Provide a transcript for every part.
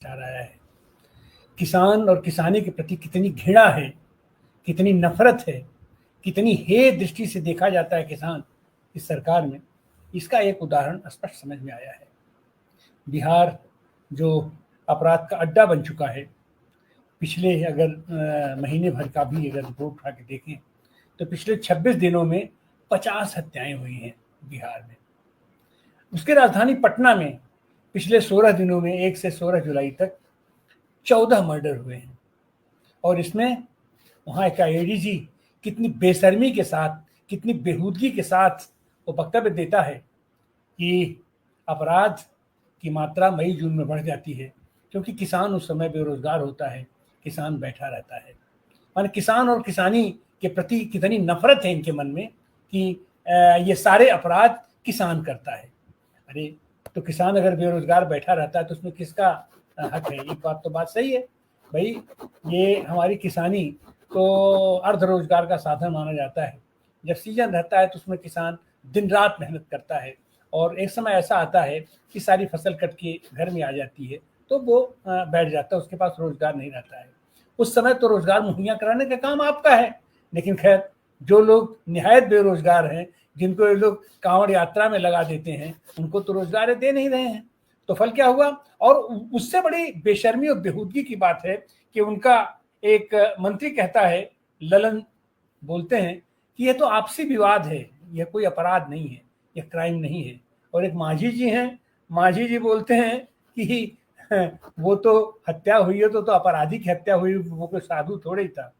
जा रहा है। किसान और किसानी के प्रति कितनी घृणा है, कितनी नफरत है, कितनी हे दृष्टि से देखा जाता है किसान इस सरकार में, इसका एक उदाहरण स्पष्ट समझ में आया है। बिहार जो अपराध का अड्डा बन चुका है, पिछले अगर महीने भर का भी अगर रिपोर्ट उठा के देखें तो पिछले 26 दिनों में 50 हत्याएं हुई हैं बिहार में। उसके राजधानी पटना में पिछले 16 दिनों में 1 से 16 जुलाई तक 14 मर्डर हुए हैं। और इसमें वहाँ का एडीजी कितनी बेशर्मी के साथ, कितनी बेहूदगी के साथ वो वक्तव्य देता है कि अपराध की मात्रा मई जून में बढ़ जाती है क्योंकि किसान उस समय बेरोजगार होता है, किसान बैठा रहता है। माने किसान और किसानी के प्रति कितनी नफरत है इनके मन में कि ये सारे अपराध किसान करता है। अरे तो किसान अगर बेरोजगार बैठा रहता है तो उसमें किसका हक है? एक बात सही है भाई, ये हमारी किसानी तो अर्ध रोजगार का साधन माना जाता है। जब सीजन रहता है तो उसमें किसान दिन रात मेहनत करता है और एक समय ऐसा आता है कि सारी फसल कट के घर में आ जाती है तो वो बैठ जाता है, उसके पास रोजगार नहीं रहता है। उस समय तो रोजगार मुहैया कराने का काम आपका है, लेकिन खैर जो लोग निहायत बेरोजगार हैं, जिनको ये लोग कांवड़ यात्रा में लगा देते हैं, उनको तो रोजगार दे नहीं रहे हैं। तो फल क्या हुआ? और उससे बड़ी बेशर्मी और बेहूदगी की बात है कि उनका एक मंत्री कहता है, ललन बोलते हैं कि यह तो आपसी विवाद है, यह कोई अपराध नहीं है, यह क्राइम नहीं है। और एक मांझी जी हैं, मांझी जी बोलते हैं कि वो तो हत्या हुई है तो अपराधी की हत्या हुई, वो कोई साधु थोड़े ही था।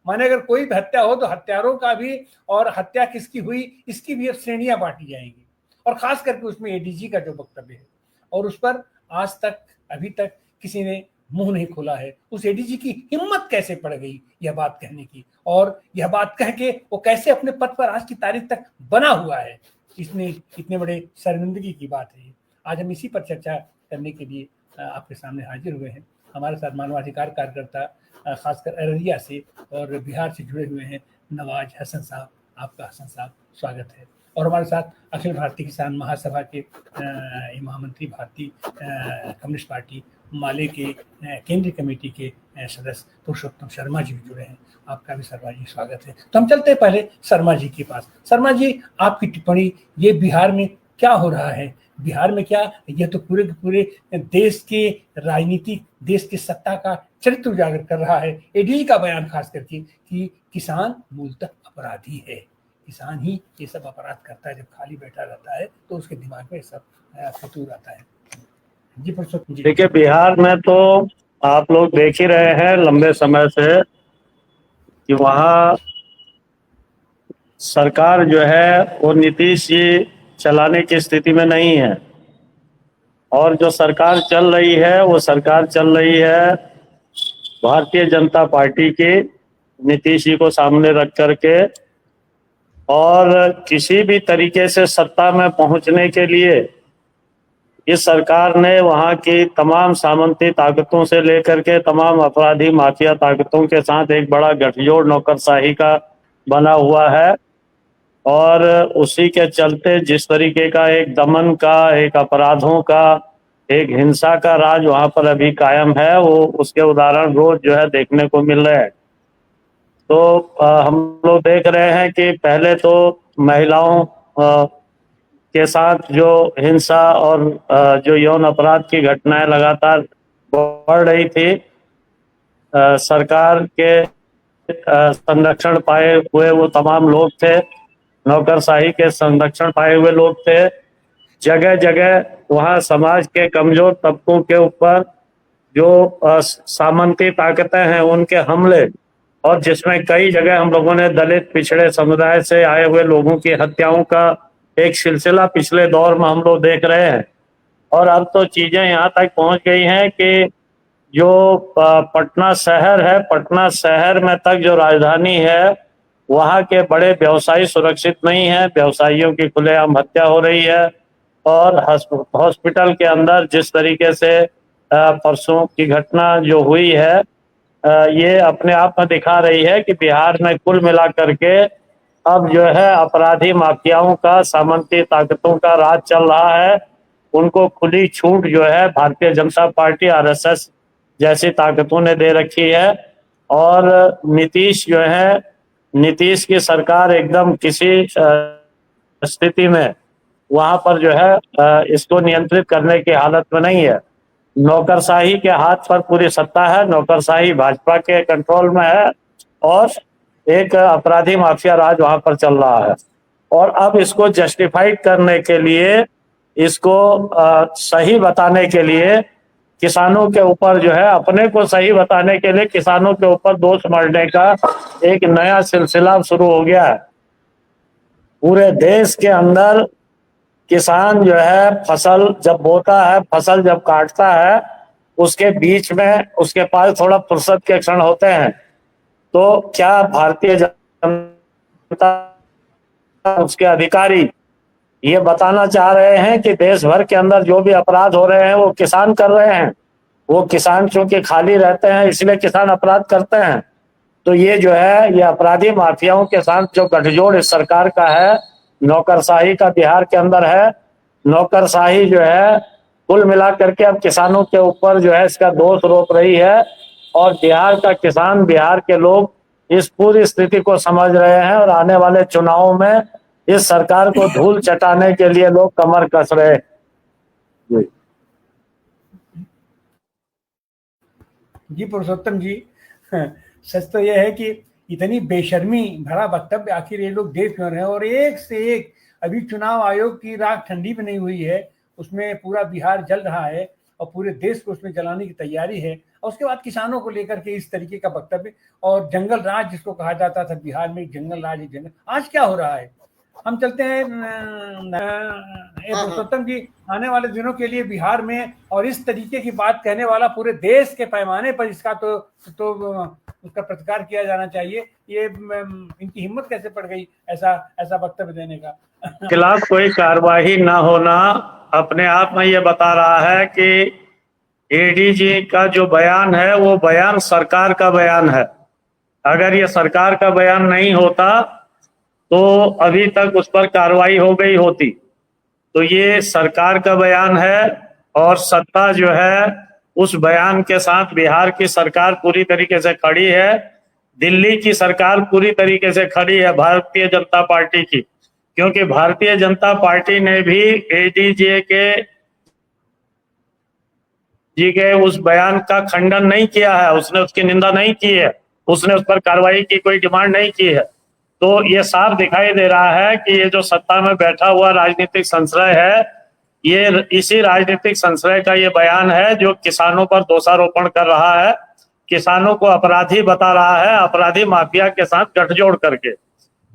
माने अगर कोई भी हत्या हो तो हत्यारों का भी और हत्या किसकी हुई इसकी भी अब श्रेणियां बांटी जाएंगी। और खास करके उसमें एडीजी का जो वक्तव्य है, और उस पर आज तक अभी तक किसी ने मुंह नहीं खोला है। उस एडीजी की हिम्मत कैसे पड़ गई यह बात कहने की, और यह बात कह के वो कैसे अपने पद पर आज की तारीख तक बना हुआ है, इसमें इतने बड़े शर्मिंदगी की बात है। आज हम इसी पर चर्चा करने के लिए आपके सामने हाजिर हुए हैं। हमारे साथ मानवाधिकार कार्यकर्ता खासकर अररिया से और बिहार से जुड़े हुए हैं नवाज हसन साहब। आपका हसन साहब स्वागत है। और हमारे साथ अखिल भारतीय किसान महासभा के महामंत्री, भारतीय कम्युनिस्ट पार्टी माले के केंद्रीय कमेटी के सदस्य पुरुषोत्तम शर्मा जी भी जुड़े हैं। आपका भी शर्मा जी स्वागत है। तो हम चलते हैं पहले शर्मा जी के पास। शर्मा जी, आपकी टिप्पणी, ये बिहार में क्या हो रहा है? बिहार में क्या, यह तो पूरे के पूरे देश के राजनीतिक, देश की सत्ता का चरित्र उजागर कर रहा है। एडीजी का बयान खास करके कि किसान मूलतः अपराधी है, किसान ही ये सब अपराध करता है। जब खाली बैठा रहता है तो उसके दिमाग में सब फितूर आता है। जी पुरुषोत्तम जी। देखिए, बिहार में तो आप लोग देख ही रहे हैं लंबे समय से कि वहाँ सरकार जो है वो नीतीश जी चलाने की स्थिति में नहीं है, और जो सरकार चल रही है वो सरकार चल रही है भारतीय जनता पार्टी की, नीतीश जी को सामने रख करके। और किसी भी तरीके से सत्ता में पहुंचने के लिए इस सरकार ने वहां की तमाम सामंती ताकतों से लेकर के तमाम अपराधी माफिया ताकतों के साथ एक बड़ा गठजोड़ नौकरशाही का बना हुआ है। और उसी के चलते जिस तरीके का एक दमन का, एक अपराधों का, एक हिंसा का राज वहां पर अभी कायम है, वो उसके उदाहरण रोज जो है देखने को मिल रहे हैं। तो हम लोग देख रहे हैं कि पहले तो महिलाओं के साथ जो हिंसा और जो यौन अपराध की घटनाएं लगातार बढ़ रही थी, सरकार के संरक्षण पाए हुए वो तमाम लोग थे, नौकरशाही के संरक्षण पाए हुए लोग थे। जगह जगह वहाँ समाज के कमजोर तबकों के ऊपर जो सामंती ताकतें हैं उनके हमले, और जिसमें कई जगह हम लोगों ने दलित पिछड़े समुदाय से आए हुए लोगों की हत्याओं का एक सिलसिला पिछले दौर में हम लोग देख रहे हैं। और अब तो चीजें यहाँ तक पहुंच गई हैं कि जो पटना शहर है, पटना शहर में तक जो राजधानी है, वहाँ के बड़े व्यवसायी सुरक्षित नहीं है, व्यवसायियों की खुलेआम हत्या हो रही है। और हॉस्पिटल के अंदर जिस तरीके से परसों की घटना जो हुई है, ये अपने आप में दिखा रही है कि बिहार में कुल मिला करके अब जो है अपराधी माफियाओं का, सामंती ताकतों का राज चल रहा है। उनको खुली छूट जो है भारतीय जनता पार्टी, आरएसएस जैसी ताकतों ने दे रखी है। और नीतीश जो है, नीतीश की सरकार एकदम किसी स्थिति में वहां पर जो है इसको नियंत्रित करने की हालत में नहीं है। नौकरशाही के हाथ पर पूरी सत्ता है, नौकरशाही भाजपा के कंट्रोल में है और एक अपराधी माफिया राज वहां पर चल रहा है। और अब इसको जस्टिफाइड करने के लिए, इसको सही बताने के लिए किसानों के ऊपर जो है, अपने को सही बताने के लिए किसानों के ऊपर दोष मढ़ने का एक नया सिलसिला शुरू हो गया है। पूरे देश के अंदर किसान जो है फसल जब बोता है, फसल जब काटता है, उसके बीच में उसके पास थोड़ा फुर्सत के क्षण होते हैं, तो क्या भारतीय जनता उसके अधिकारी ये बताना चाह रहे हैं कि देश भर के अंदर जो भी अपराध हो रहे हैं वो किसान कर रहे हैं? वो किसान चूंकि खाली रहते हैं इसलिए किसान अपराध करते हैं। तो ये जो है, ये अपराधी माफियाओं के साथ जो गठजोड़ इस सरकार का है, नौकरशाही का बिहार के अंदर है, नौकरशाही जो है कुल मिला करके अब किसानों के ऊपर जो है इसका दोष रोप रही है। और बिहार का किसान, बिहार के लोग इस पूरी स्थिति को समझ रहे हैं और आने वाले चुनावों में इस सरकार को धूल चटाने के लिए लोग कमर कस रहे हैं। जी पुरुषोत्तम जी, सच तो यह है कि इतनी बेशर्मी भरा वक्तव्य आखिर ये लोग देख क्यों रहे हैं। और एक से एक, अभी चुनाव आयोग की राख ठंडी भी नहीं हुई है, उसमें पूरा बिहार जल रहा है और पूरे देश को उसमें जलाने की तैयारी है। और उसके बाद किसानों को लेकर के इस तरीके का वक्तव्य, और जंगल राज जिसको कहा जाता था बिहार में, जंगल राज, जंगल आज क्या हो रहा है। हम चलते हैं पुरुषोत्तम जी, आने वाले दिनों के लिए बिहार में और इस तरीके की बात कहने वाला पूरे देश के पैमाने पर इसका तो उसका प्रतिकार किया जाना चाहिए। ये इनकी हिम्मत कैसे पड़ गई ऐसा वक्तव्य देने का। खिलाफ कोई कार्रवाई ना होना अपने आप में ये बता रहा है कि एडीजी का जो बयान है वो बयान सरकार का बयान है। अगर ये सरकार का बयान नहीं होता तो अभी तक उस पर कार्रवाई हो गई होती। तो ये सरकार का बयान है और सत्ता जो है उस बयान के साथ बिहार की सरकार पूरी तरीके से खड़ी है, दिल्ली की सरकार पूरी तरीके से खड़ी है भारतीय जनता पार्टी की। क्योंकि भारतीय जनता पार्टी ने भी एडीजी के उस बयान का खंडन नहीं किया है, उसने उसकी निंदा नहीं की है, उसने उस पर कार्रवाई की कोई डिमांड नहीं की है। तो ये साफ दिखाई दे रहा है कि ये जो सत्ता में बैठा हुआ राजनीतिक संशय है, ये इसी राजनीतिक संशय का ये बयान है जो किसानों पर दोषारोपण कर रहा है, किसानों को अपराधी बता रहा है, अपराधी माफिया के साथ गठजोड़ करके।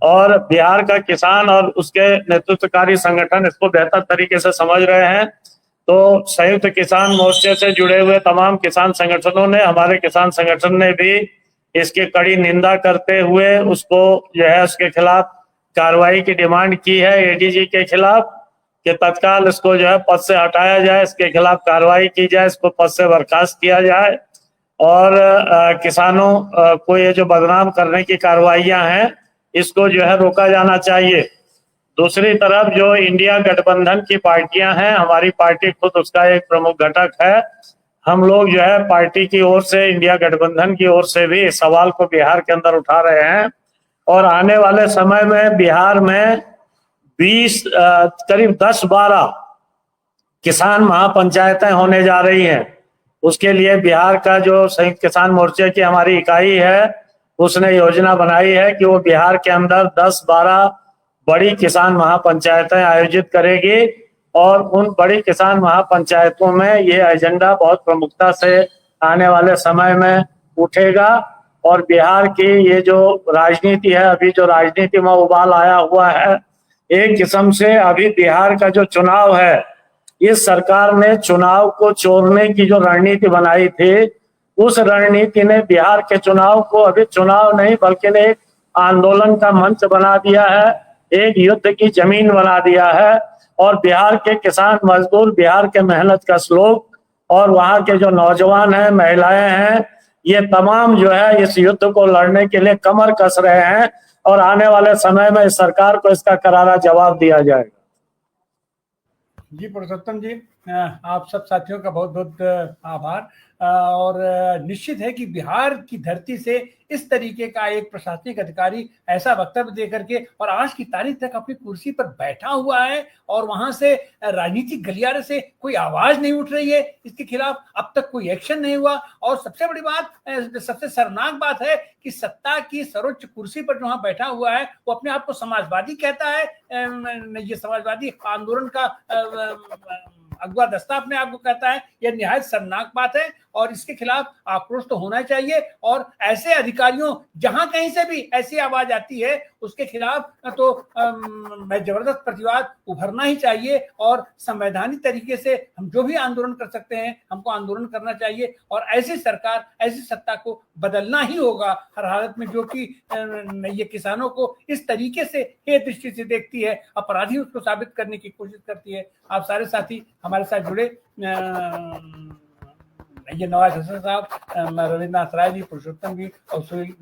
और बिहार का किसान और उसके नेतृत्वकारी संगठन इसको बेहतर तरीके से समझ रहे हैं। तो संयुक्त किसान मोर्चे से जुड़े हुए तमाम किसान संगठनों ने, हमारे किसान संगठन ने भी इसकी कड़ी निंदा करते हुए उसको जो है उसके खिलाफ कार्रवाई की डिमांड की है एडीजी के खिलाफ, कि तत्काल इसको जो है पद से हटाया जाए, इसके खिलाफ कार्रवाई की जाए, इसको पद से बर्खास्त किया जाए और किसानों को ये जो बदनाम करने की कार्रवाइयां हैं इसको जो है रोका जाना चाहिए। दूसरी तरफ जो इंडिया गठबंधन की पार्टियां हैं, हमारी पार्टी खुद उसका एक प्रमुख घटक है, हम लोग जो है पार्टी की ओर से, इंडिया गठबंधन की ओर से भी इस सवाल को बिहार के अंदर उठा रहे हैं। और आने वाले समय में बिहार में 20 करीब 10-12 किसान महापंचायतें होने जा रही हैं। उसके लिए बिहार का जो संयुक्त किसान मोर्चे की हमारी इकाई है उसने योजना बनाई है कि वो बिहार के अंदर 10-12 बड़ी किसान महापंचायतें आयोजित करेगी और उन बड़ी किसान महापंचायतों में ये एजेंडा बहुत प्रमुखता से आने वाले समय में उठेगा। और बिहार की ये जो राजनीति है, अभी जो राजनीति में उबाल आया हुआ है, एक किस्म से अभी बिहार का जो चुनाव है, इस सरकार ने चुनाव को चोरने की जो रणनीति बनाई थी, उस रणनीति ने बिहार के चुनाव को अभी चुनाव नहीं बल्कि एक आंदोलन का मंच बना दिया है, एक युद्ध की जमीन बना दिया है। और बिहार के किसान मजदूर, बिहार के मेहनत कश लोग और वहां के जो नौजवान हैं, महिलाएं हैं, ये तमाम जो है इस युद्ध को लड़ने के लिए कमर कस रहे हैं और आने वाले समय में इस सरकार को इसका करारा जवाब दिया जाएगा। जी पुरुषोत्तम जी, आप सब साथियों का बहुत बहुत आभार। और निश्चित है कि बिहार की धरती से इस तरीके का एक प्रशासनिक अधिकारी ऐसा वक्तव्य देकर के और आज की तारीख तक अपनी कुर्सी पर बैठा हुआ है और वहां से राजनीतिक गलियारे से कोई आवाज नहीं उठ रही है, इसके खिलाफ अब तक कोई एक्शन नहीं हुआ। और सबसे बड़ी बात, सबसे शर्मनाक बात है कि सत्ता की सर्वोच्च कुर्सी पर जो बैठा हुआ है वो अपने आप को समाजवादी कहता है। ये समाजवादी आंदोलन का अगवा दस्ता अपने आप को कहता है। यह निहायत शर्मनाक बात है और इसके खिलाफ आक्रोश तो होना चाहिए। और ऐसे अधिकारियों, जहां कहीं से भी ऐसी आवाज आती है उसके खिलाफ तो जबरदस्त प्रतिवाद उभरना ही चाहिए। और संवैधानिक तरीके से हम जो भी आंदोलन कर सकते हैं हमको आंदोलन करना चाहिए और ऐसी सरकार, ऐसी सत्ता को बदलना ही होगा हर हालत में, जो कि ये किसानों को इस तरीके से हे दृष्टि से देखती है, अपराधी उसको साबित करने की कोशिश करती है। आप सारे साथी हमारे साथ जुड़े, ये नवाज हसन साहब, रविन्द्रनाथ राय जी, पुरुषोत्तम जी और सुनील